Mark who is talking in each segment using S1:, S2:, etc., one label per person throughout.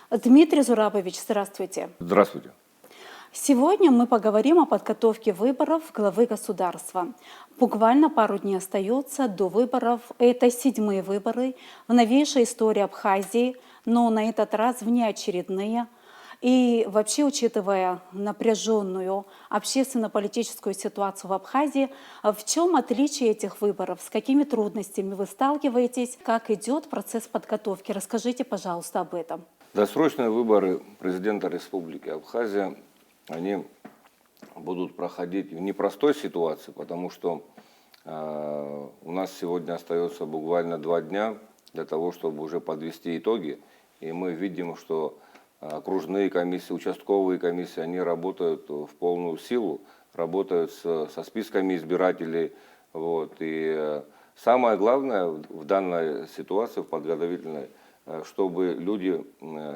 S1: Дмитрий Зурабович, здравствуйте.
S2: Здравствуйте.
S1: Сегодня мы поговорим о подготовке выборов главы государства. Буквально пару дней остается до выборов. Это 7-е выборы в новейшей истории Абхазии, но на этот раз внеочередные. И вообще, учитывая напряженную общественно-политическую ситуацию в Абхазии, в чем отличие этих выборов? С какими трудностями вы сталкиваетесь? Как идет процесс подготовки? Расскажите, пожалуйста, об этом.
S2: Досрочные выборы президента Республики Абхазия, они будут проходить в непростой ситуации, потому что у нас сегодня остается буквально 2 дня для того, чтобы уже подвести итоги. И мы видим, что окружные комиссии, участковые комиссии, они работают в полную силу, работают со списками избирателей. Вот. И самое главное в данной ситуации, в подготовительной, чтобы люди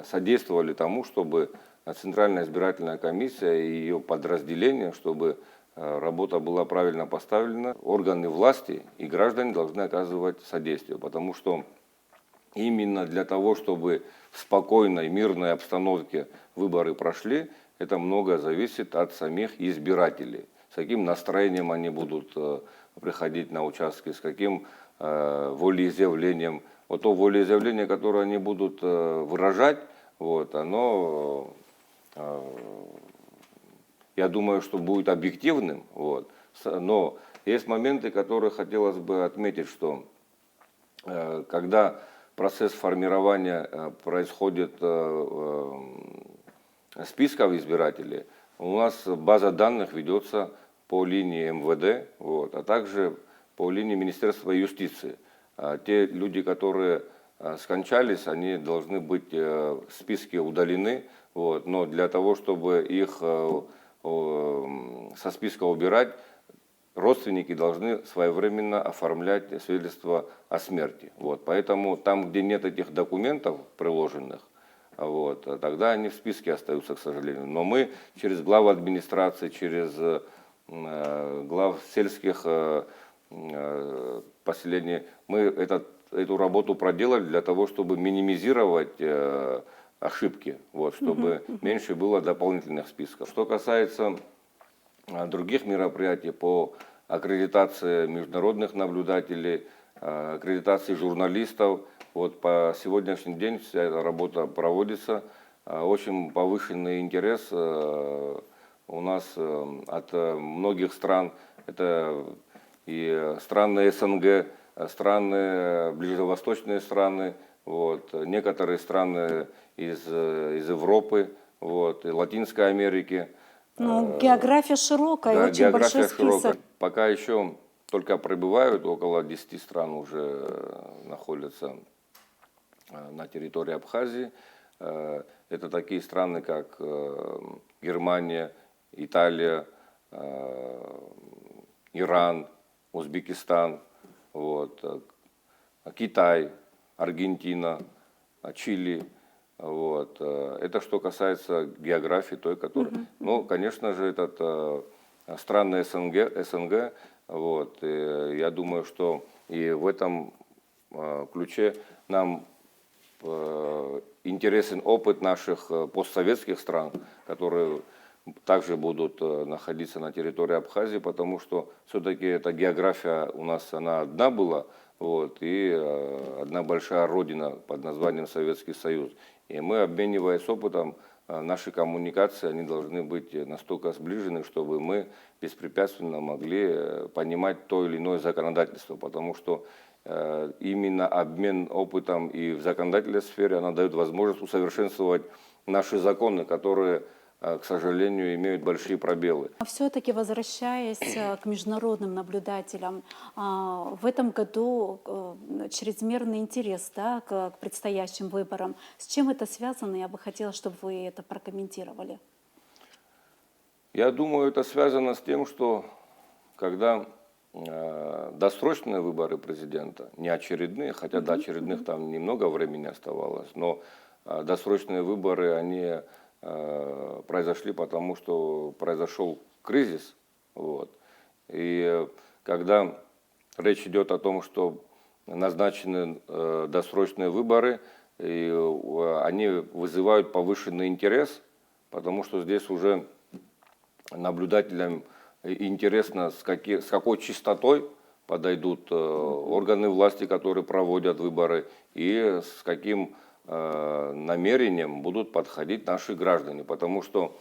S2: содействовали тому, чтобы Центральная избирательная комиссия и ее подразделения, чтобы работа была правильно поставлена. Органы власти и граждане должны оказывать содействие, потому что именно для того, чтобы в спокойной, мирной обстановке выборы прошли, это многое зависит от самих избирателей. С каким настроением они будут приходить на участки, с каким волеизъявлением. Вот то волеизъявление, которое они будут выражать, вот, оно, я думаю, что будет объективным. Вот. Но есть моменты, которые хотелось бы отметить, что когда процесс формирования происходит списков избирателей, у нас база данных ведется по линии МВД, вот, а также по линии Министерства юстиции. Те люди, которые скончались, они должны быть в списке удалены, вот, но для того, чтобы их со списка убирать, родственники должны своевременно оформлять свидетельство о смерти. Вот. Поэтому там, где нет этих документов приложенных, вот, тогда они в списке остаются, к сожалению. Но мы через глав администрации, через глав сельских поселений, мы эту работу проделали для того, чтобы минимизировать ошибки, вот, чтобы меньше было дополнительных списков. Что касается других мероприятий по аккредитации международных наблюдателей, аккредитации журналистов, вот по сегодняшний день вся эта работа проводится. Очень повышенный интерес у нас от многих стран. Это и страны СНГ, страны, ближневосточные страны, вот, некоторые страны из Европы, вот, и Латинской Америки.
S1: Ну, география широкая,
S2: Да,
S1: очень большой
S2: география
S1: список.
S2: широкая. Пока еще только прибывают, около 10 стран уже находятся на территории Абхазии. Это такие страны, как Германия, Италия, Иран, Узбекистан, вот, Китай, Аргентина, Чили. Вот. Это что касается географии той, которая... Ну, конечно же, это страны СНГ. Вот. И я думаю, что и в этом ключе нам интересен опыт наших постсоветских стран, которые также будут находиться на территории Абхазии, потому что все-таки эта география у нас она одна была, вот, и одна большая родина под названием Советский Союз. И мы, обмениваясь опытом, наши коммуникации они должны быть настолько сближены, чтобы мы беспрепятственно могли понимать то или иное законодательство, потому что именно обмен опытом и в законодательной сфере она дает возможность усовершенствовать наши законы, которые, к сожалению, имеют большие пробелы.
S1: Все-таки возвращаясь к международным наблюдателям, в этом году чрезмерный интерес, да, к предстоящим выборам. С чем это связано? Я бы хотела, чтобы вы это прокомментировали.
S2: Я думаю, это связано с тем, что когда досрочные выборы президента, не очередные, хотя до очередных там немного времени оставалось, но досрочные выборы, они произошли потому, что произошел кризис. Вот. И когда речь идет о том, что назначены досрочные выборы, и они вызывают повышенный интерес, потому что здесь уже наблюдателям интересно, с какой частотой подойдут органы власти, которые проводят выборы, и с каким намерением будут подходить наши граждане. Потому что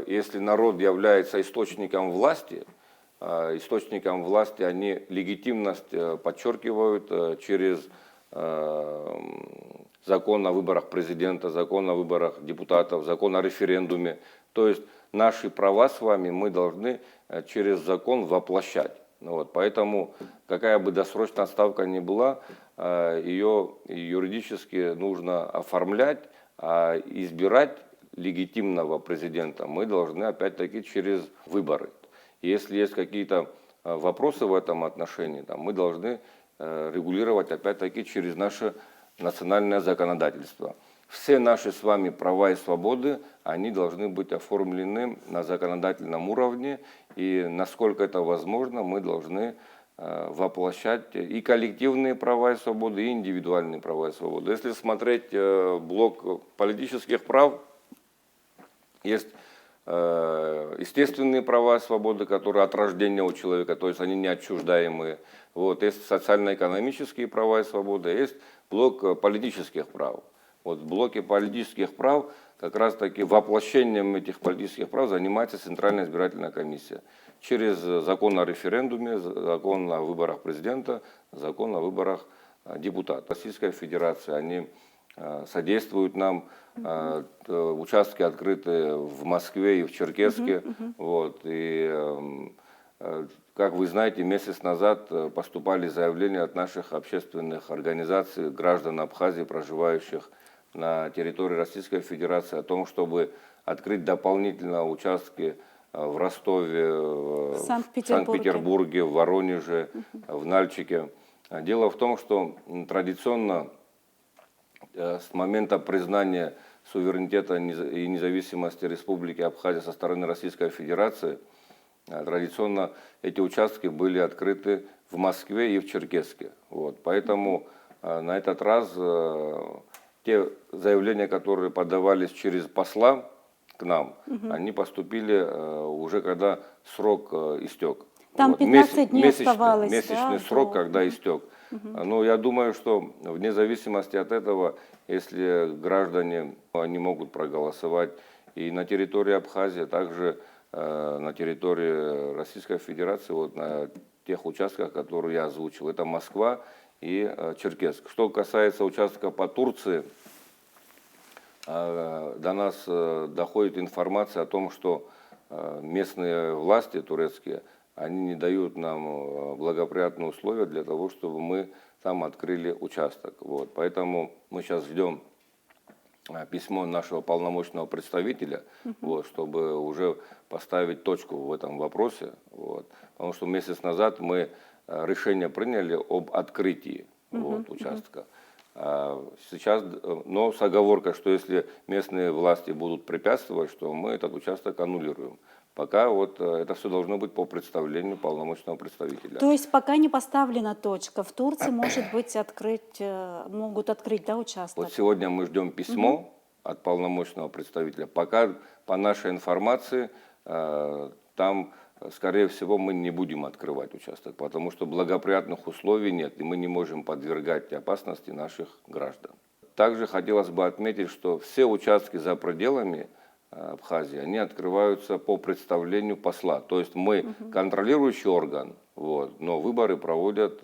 S2: если народ является источником власти они легитимность подчеркивают через закон о выборах президента, закон о выборах депутатов, закон о референдуме. То есть наши права с вами мы должны через закон воплощать. Вот, поэтому какая бы досрочная отставка ни была, ее юридически нужно оформлять, а избирать легитимного президента мы должны опять-таки через выборы. Если есть какие-то вопросы в этом отношении, мы должны регулировать опять-таки через наше национальное законодательство. Все наши с вами права и свободы, они должны быть оформлены на законодательном уровне, и насколько это возможно, мы должны воплощать и коллективные права и свободы, и индивидуальные права и свободы. Если смотреть блок политических прав, есть естественные права и свободы, которые от рождения у человека, то есть они неотчуждаемые. Вот, есть социально-экономические права и свободы, есть блок политических прав. Вот в блоке политических прав как раз таки воплощением этих политических прав занимается Центральная избирательная комиссия. Через закон о референдуме, закон о выборах президента, закон о выборах депутатов. Российская Федерация, они содействуют нам, участки открыты в Москве и в Черкесске. Вот, и, как вы знаете, месяц назад поступали заявления от наших общественных организаций, граждан Абхазии, проживающих на территории Российской Федерации, о том, чтобы открыть дополнительно участки в Ростове, в Санкт-Петербурге, в Воронеже, в Нальчике. Дело в том, что традиционно с момента признания суверенитета и независимости Республики Абхазия со стороны Российской Федерации, традиционно эти участки были открыты в Москве и в Черкесске. Вот. Поэтому на этот раз те заявления, которые подавались через посла к нам, они поступили уже когда срок истек.
S1: Там
S2: вот.
S1: 15 дней оставалось.
S2: Месячный срок, когда истек. Но я думаю, что вне зависимости от этого, если граждане они могут проголосовать и на территории Абхазии, также на территории Российской Федерации, вот на тех участках, которые я озвучил, это Москва и Черкесск. Что касается участка по Турции, до нас доходит информация о том, что местные власти турецкие, они не дают нам благоприятные условия для того, чтобы мы там открыли участок. Вот. Поэтому мы сейчас ждем письмо нашего полномочного представителя, вот, чтобы уже поставить точку в этом вопросе. Вот. Потому что месяц назад мы решение приняли об открытии участка. Сейчас, но с оговоркой, что если местные власти будут препятствовать, что мы этот участок аннулируем. Пока вот это все должно быть по представлению полномочного представителя.
S1: То есть пока не поставлена точка. В Турции, может быть, могут открыть, да, участок?
S2: Вот сегодня мы ждем письмо от полномочного представителя. Пока, по нашей информации, там, скорее всего, мы не будем открывать участок, потому что благоприятных условий нет, и мы не можем подвергать опасности наших граждан. Также хотелось бы отметить, что все участки за пределами Абхазии, они открываются по представлению посла. То есть мы контролирующий орган, вот, но выборы проводят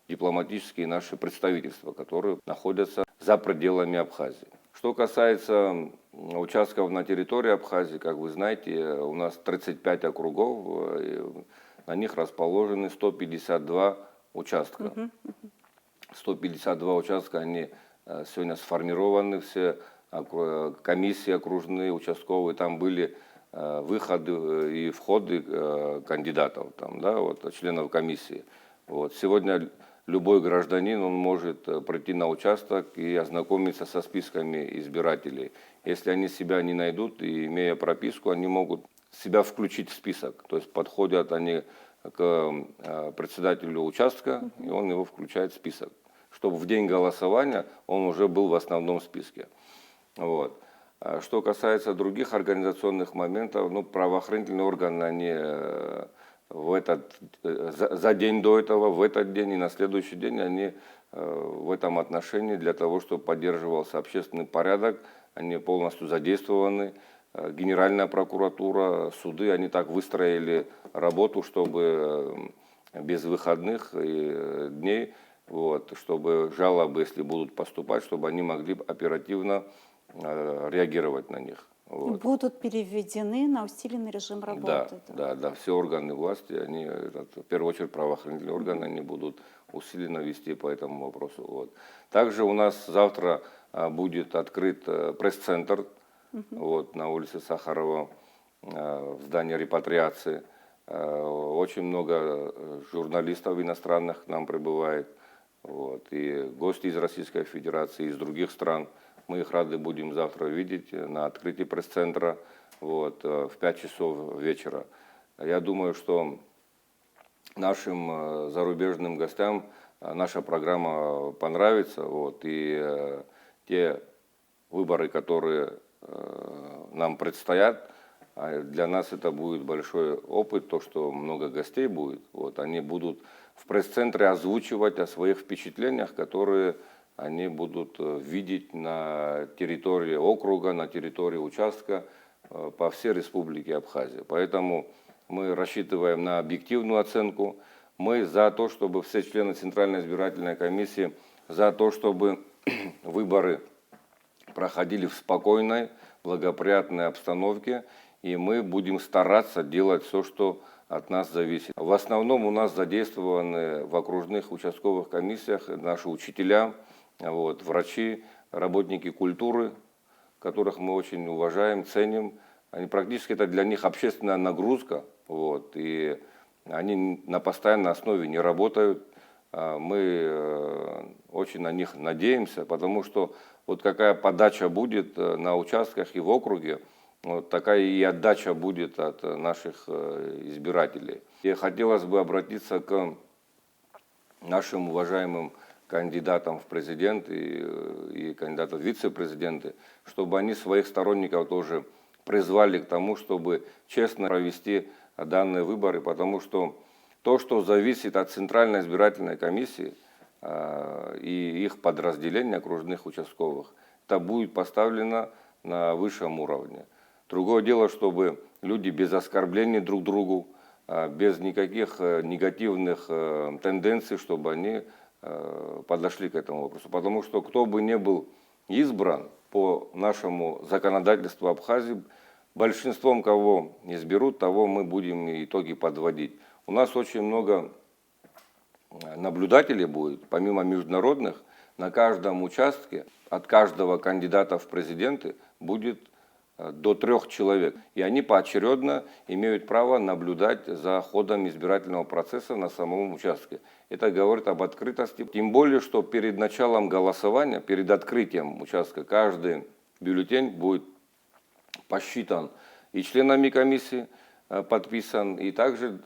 S2: дипломатические наши представительства, которые находятся за пределами Абхазии. Что касается участков на территории Абхазии, как вы знаете, у нас 35 округов, на них расположены 152 участка. 152 участка, они сегодня сформированы, все комиссии окружные, участковые, там были выходы и входы кандидатов, там, да, вот, членов комиссии. Вот. Сегодня любой гражданин, он может прийти на участок и ознакомиться со списками избирателей. Если они себя не найдут, и имея прописку, они могут себя включить в список. То есть подходят они к председателю участка, и он его включает в список. чтобы в день голосования он уже был в основном списке. Вот. А что касается других организационных моментов, ну, правоохранительные органы, они за день до этого, в этот день и на следующий день, они в этом отношении для того, чтобы поддерживался общественный порядок, они полностью задействованы. Генеральная прокуратура, суды, они так выстроили работу, чтобы без выходных дней, вот, чтобы жалобы, если будут поступать, чтобы они могли оперативно реагировать на них. Вот.
S1: Будут переведены на усиленный режим работы.
S2: Да, все органы власти, они, в первую очередь правоохранительные органы, они будут усиленно вести по этому вопросу. Вот. Также у нас завтра будет открыт пресс-центр вот, на улице Сахарова, в здании репатриации. Очень много журналистов иностранных к нам прибывает, вот, и гости из Российской Федерации, из других стран. Мы их рады будем завтра видеть на открытии пресс-центра вот, в 5 часов вечера. Я думаю, что нашим зарубежным гостям наша программа понравится. Вот, и те выборы, которые нам предстоят, для нас это будет большой опыт, то, что много гостей будет. Вот, они будут в пресс-центре озвучивать о своих впечатлениях, которые они будут видеть на территории округа, на территории участка по всей республике Абхазия. Поэтому мы рассчитываем на объективную оценку. Мы за то, чтобы все члены Центральной избирательной комиссии, за то, чтобы выборы проходили в спокойной, благоприятной обстановке, и мы будем стараться делать все, что от нас зависит. В основном у нас задействованы в окружных участковых комиссиях наши учителя, вот, врачи, работники культуры, которых мы очень уважаем, ценим. Они, практически это для них общественная нагрузка, вот, и они на постоянной основе не работают. Мы очень на них надеемся, потому что вот какая подача будет на участках и в округе, вот такая и отдача будет от наших избирателей. И хотелось бы обратиться к нашим уважаемым кандидатам в президенты и кандидатам в вице-президенты, чтобы они своих сторонников тоже призвали к тому, чтобы честно провести данные выборы, потому что то, что зависит от Центральной избирательной комиссии и их подразделений окружных участковых, это будет поставлено на высшем уровне. Другое дело, чтобы люди без оскорблений друг другу, без никаких негативных тенденций, чтобы они подошли к этому вопросу. Потому что кто бы ни был избран по нашему законодательству Абхазии, большинством кого изберут, того мы будем итоги подводить. У нас очень много наблюдателей будет, помимо международных, на каждом участке от каждого кандидата в президенты будет до 3 человек. И они поочередно имеют право наблюдать за ходом избирательного процесса на самом участке. Это говорит об открытости. Тем более, что перед началом голосования, перед открытием участка, каждый бюллетень будет посчитан и членами комиссии, подписан, и также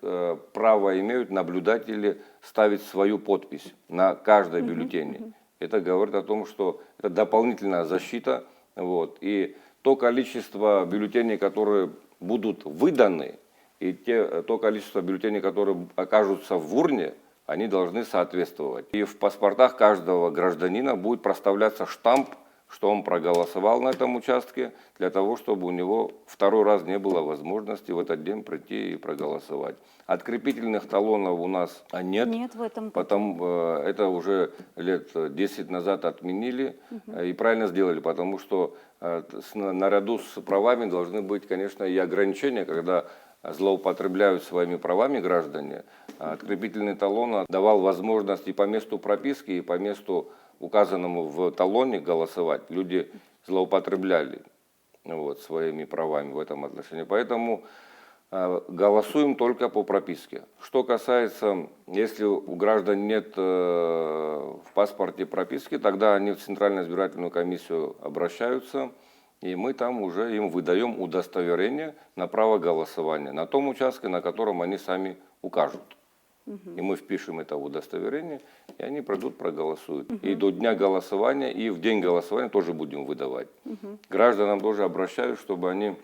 S2: право имеют наблюдатели ставить свою подпись на каждой бюллетене. Это говорит о том, что это дополнительная защита. Вот, и то количество бюллетеней, которые будут выданы, и то количество бюллетеней, которые окажутся в урне, они должны соответствовать. И в паспортах каждого гражданина будет проставляться штамп, что он проголосовал на этом участке, для того, чтобы у него второй раз не было возможности в этот день прийти и проголосовать. Открепительных талонов у нас нет.
S1: Нет в этом.
S2: Это уже лет 10 назад отменили и правильно сделали, потому что наряду с правами должны быть, конечно, и ограничения, когда злоупотребляют своими правами граждане. Открепительный талон давал возможность и по месту прописки, и по месту, указанному в талоне, голосовать. Люди злоупотребляли вот, своими правами в этом отношении. Поэтому голосуем только по прописке. Что касается, если у граждан нет в паспорте прописки, тогда они в Центральную избирательную комиссию обращаются, и мы там уже им выдаем удостоверение на право голосования на том участке, на котором они сами укажут. И мы впишем это в удостоверение, и они пройдут, проголосуют. И до дня голосования, и в день голосования тоже будем выдавать. Гражданам тоже обращаюсь, чтобы они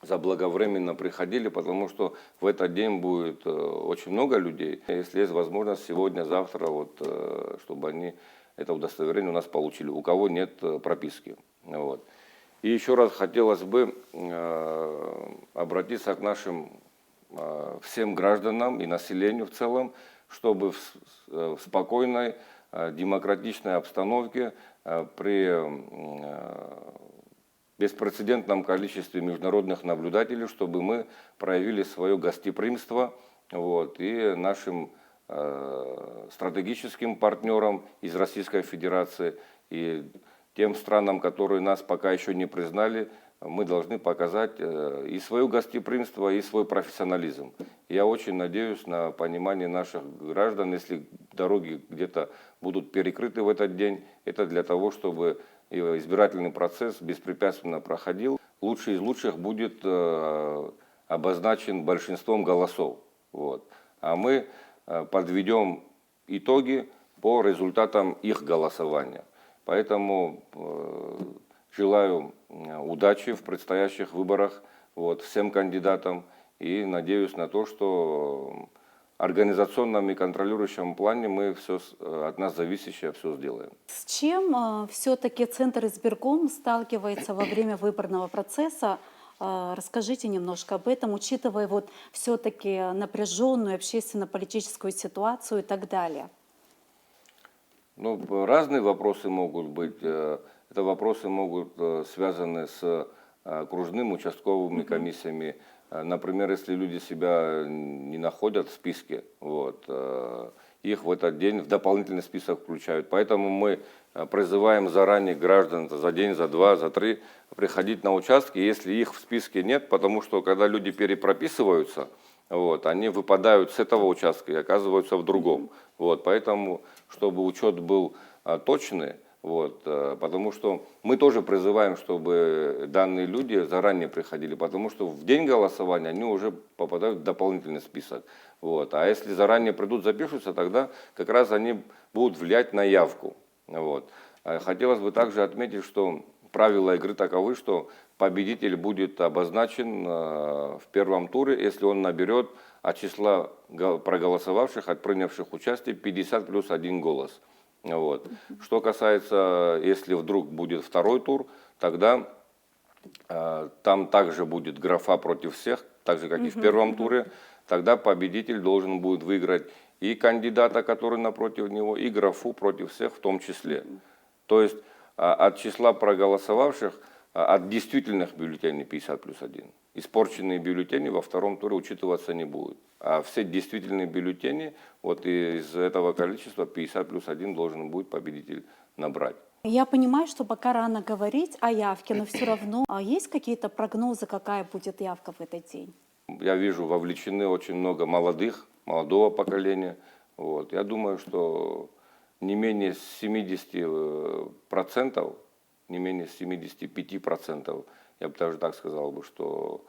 S2: заблаговременно приходили, потому что в этот день будет очень много людей. Если есть возможность, сегодня, завтра, вот, чтобы они это удостоверение у нас получили, у кого нет прописки. Вот. И еще раз хотелось бы обратиться к нашим всем гражданам и населению в целом, чтобы в спокойной, демократичной обстановке при беспрецедентном количестве международных наблюдателей, чтобы мы проявили свое гостеприимство, вот, и нашим стратегическим партнерам из Российской Федерации и тем странам, которые нас пока еще не признали, мы должны показать и свое гостеприимство, и свой профессионализм. Я очень надеюсь на понимание наших граждан, если дороги где-то будут перекрыты в этот день, это для того, чтобы избирательный процесс беспрепятственно проходил. Лучший из лучших будет обозначен большинством голосов. Вот. А мы подведем итоги по результатам их голосования. Поэтому желаю удачи в предстоящих выборах вот, всем кандидатам и надеюсь на то, что в организационном и контролирующем плане мы все от нас зависящее все сделаем.
S1: С чем все-таки Центр избирком сталкивается во время выборного процесса? Расскажите немножко об этом, учитывая вот все-таки напряженную общественно-политическую ситуацию и так далее.
S2: Ну, разные вопросы могут быть. Это вопросы могут связаны с окружным, участковыми комиссиями. Например, если люди себя не находят в списке, вот, их в этот день в дополнительный список включают. Поэтому мы призываем заранее граждан за день, за два, за три приходить на участки, если их в списке нет, потому что когда люди перепрописываются, вот, они выпадают с этого участка и оказываются в другом. Вот, поэтому, чтобы учет был точный, вот, потому что мы тоже призываем, чтобы данные люди заранее приходили, потому что в день голосования они уже попадают в дополнительный список. Вот, а если заранее придут, запишутся, тогда как раз они будут влиять на явку. Вот. Хотелось бы также отметить, что правила игры таковы, что победитель будет обозначен в первом туре, если он наберет от числа проголосовавших, от принявших участие 50 плюс 1 голос. Вот. Что касается, если вдруг будет второй тур, тогда там также будет графа против всех, так же как и в первом туре. Тогда победитель должен будет выиграть и кандидата, который напротив него, и графу против всех в том числе. То есть от числа проголосовавших, от действительных бюллетеней 50 плюс 1. Испорченные бюллетени во втором туре учитываться не будут. А все действительные бюллетени, вот из этого количества 50 плюс 1 должен будет победитель набрать.
S1: Я понимаю, что пока рано говорить о явке, но все равно есть какие-то прогнозы, какая будет явка в этот день?
S2: Я вижу, вовлечены очень много молодого поколения. Вот. Я думаю, что не менее 70%, не менее 75%, я бы даже так сказал бы, что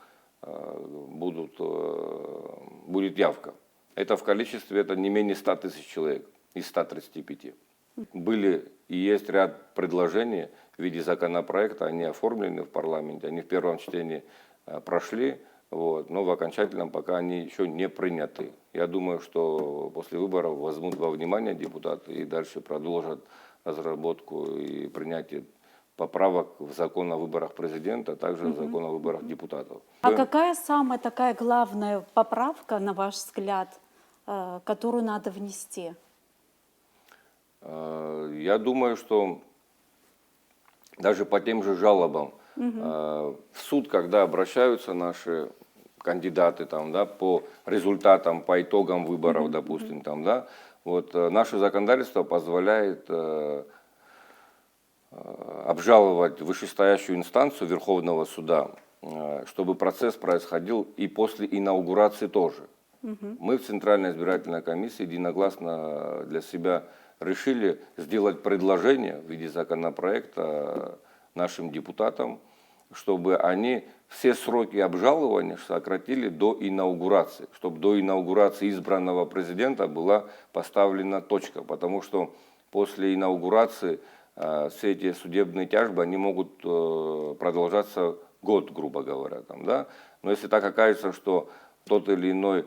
S2: будет явка. Это в количестве, это не менее 100 тысяч человек из 135. Были и есть ряд предложений в виде законопроекта, они оформлены в парламенте, они в первом чтении прошли, вот, но в окончательном пока они еще не приняты. Я думаю, что после выборов возьмут во внимание депутаты и дальше продолжат разработку и принятие поправок в закон о выборах президента, а также в закон о выборах депутатов.
S1: А какая самая такая главная поправка, на ваш взгляд, которую надо внести?
S2: Я думаю, что даже по тем же жалобам в суд, когда обращаются наши кандидаты там, да, по результатам, по итогам выборов, допустим, там, да, вот, наше законодательство позволяет обжаловать вышестоящую инстанцию Верховного суда, чтобы процесс происходил и после инаугурации тоже. Мы в Центральной избирательной комиссии единогласно для себя решили сделать предложение в виде законопроекта нашим депутатам, чтобы они все сроки обжалования сократили до инаугурации, чтобы до инаугурации избранного президента была поставлена точка, потому что после инаугурации все эти судебные тяжбы, они могут продолжаться год, грубо говоря. Там, да? Но если так окажется, что тот или иной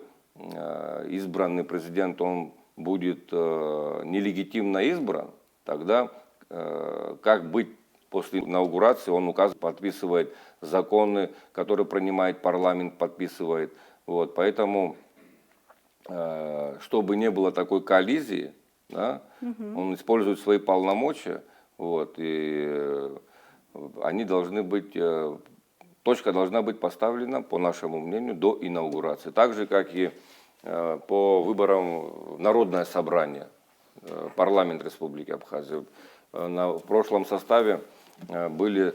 S2: избранный президент, он будет нелегитимно избран, тогда как быть после инаугурации, он указывает, подписывает законы, которые принимает парламент, подписывает. Вот, поэтому, чтобы не было такой коллизии, да, он использует свои полномочия, вот, и они должны быть, точка должна быть поставлена, по нашему мнению, до инаугурации. Так же, как и по выборам в Народное собрание, парламент Республики Абхазия. В прошлом составе были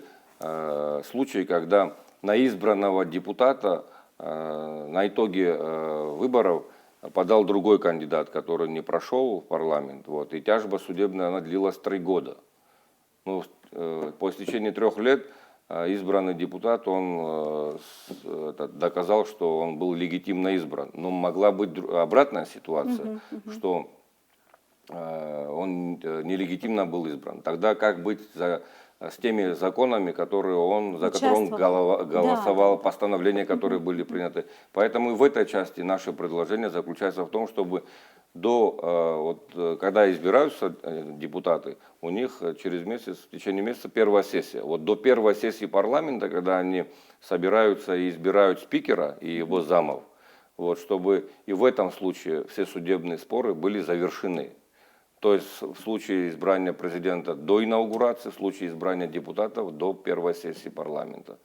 S2: случаи, когда на избранного депутата на итоге выборов подал другой кандидат, который не прошел в парламент. Вот, и тяжба судебная, она длилась 3 года. Ну, по истечении 3 лет избранный депутат, он доказал, что он был легитимно избран. Но могла быть обратная ситуация, что он нелегитимно был избран. Тогда как быть с теми законами, которые за которые он голосовал,
S1: Да.
S2: постановления, которые были приняты. Поэтому и в этой части наше предложение заключается в том, чтобы когда избираются депутаты, у них через месяц, в течение месяца первая сессия. Вот до первой сессии парламента, когда они собираются и избирают спикера и его замов, вот, чтобы и в этом случае все судебные споры были завершены. То есть в случае избрания президента до инаугурации, в случае избрания депутатов до первой сессии парламента.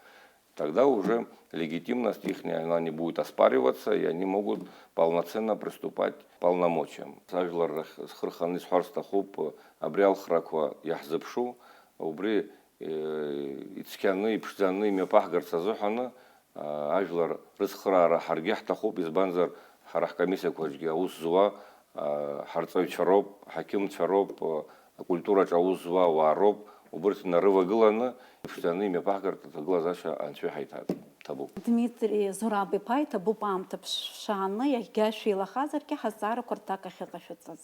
S2: Тогда уже легитимность их она не будет оспариваться, и они могут полноценно приступать к полномочиям. Ажлар схрханис харстахуп абриал храква яхзепшу, убри ицкяны пшданы мепахгарца зухана, ажлар рысхрара харгяхтахуп избанзар харахкамися квачги ауззуа харцой чароп, хаким чароп, культура чауззуа вароп, убртина рывагыланы пшданы мепахгарца глазаша анчухайтат.
S1: Дмитрий Зураби Пайта Бупам Тапшаны, Ягаши Лахазарки, Хазара Кортака Хекашуцаз.